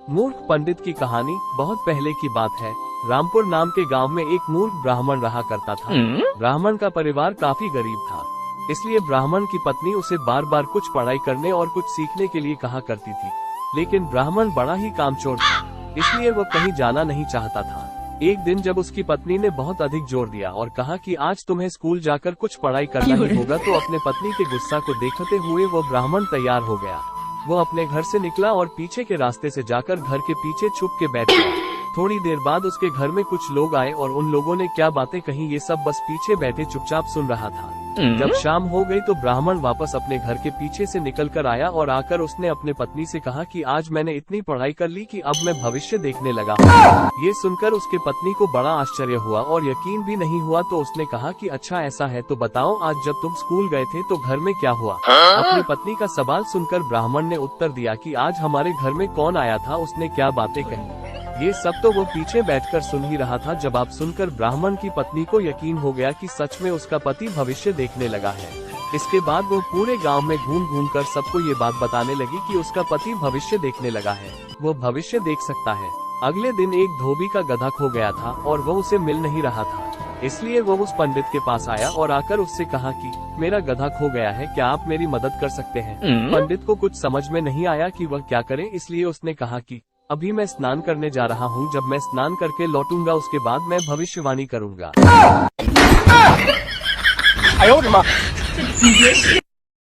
मूर्ख पंडित की कहानी। बहुत पहले की बात है। रामपुर नाम के गांव में एक मूर्ख ब्राह्मण रहा करता था। ब्राह्मण का परिवार काफी गरीब था, इसलिए ब्राह्मण की पत्नी उसे बार बार कुछ पढ़ाई करने और कुछ सीखने के लिए कहा करती थी। लेकिन ब्राह्मण बड़ा ही कामचोर था, इसलिए वह कहीं जाना नहीं चाहता था। एक दिन जब उसकी पत्नी ने बहुत अधिक जोर दिया और कहा कि आज तुम्हें स्कूल जाकर कुछ पढ़ाई करना ही होगा, तो अपने पत्नी के गुस्सा को देखते हुए वो ब्राह्मण तैयार हो गया। वो अपने घर से निकला और पीछे के रास्ते से जाकर घर के पीछे छुप के बैठ गया। थोड़ी देर बाद उसके घर में कुछ लोग आए और उन लोगों ने क्या बातें कही ये सब बस पीछे बैठे चुपचाप सुन रहा था। जब शाम हो गई तो ब्राह्मण वापस अपने घर के पीछे से निकल कर आया और आकर उसने अपने पत्नी से कहा कि आज मैंने इतनी पढ़ाई कर ली कि अब मैं भविष्य देखने लगा हूँ। ये सुनकर उसके पत्नी को बड़ा आश्चर्य हुआ और यकीन भी नहीं हुआ, तो उसने कहा कि अच्छा ऐसा है तो बताओ, आज जब तुम स्कूल गए थे तो घर में क्या हुआ। अपनी पत्नी का सवाल सुनकर ब्राह्मण ने उत्तर दिया कि आज हमारे घर में कौन आया था, उसने क्या बातें कही। ये सब तो वो पीछे बैठकर सुन ही रहा था। जवाब सुनकर ब्राह्मण की पत्नी को यकीन हो गया कि सच में उसका पति भविष्य देखने लगा है। इसके बाद वो पूरे गांव में घूम घूम कर सबको ये बात बताने लगी कि उसका पति भविष्य देखने लगा है, वो भविष्य देख सकता है। अगले दिन एक धोबी का गधा खो गया था और वो उसे मिल नहीं रहा था, इसलिए वो उस पंडित के पास आया और आकर उससे कहा कि मेरा गधा खो गया है, क्या आप मेरी मदद कर सकते हैं। पंडित को कुछ समझ में नहीं आया कि वह क्या करे, इसलिए उसने कहा कि अभी मैं स्नान करने जा रहा हूँ, जब मैं स्नान करके लौटूंगा उसके बाद मैं भविष्यवाणी करूंगा।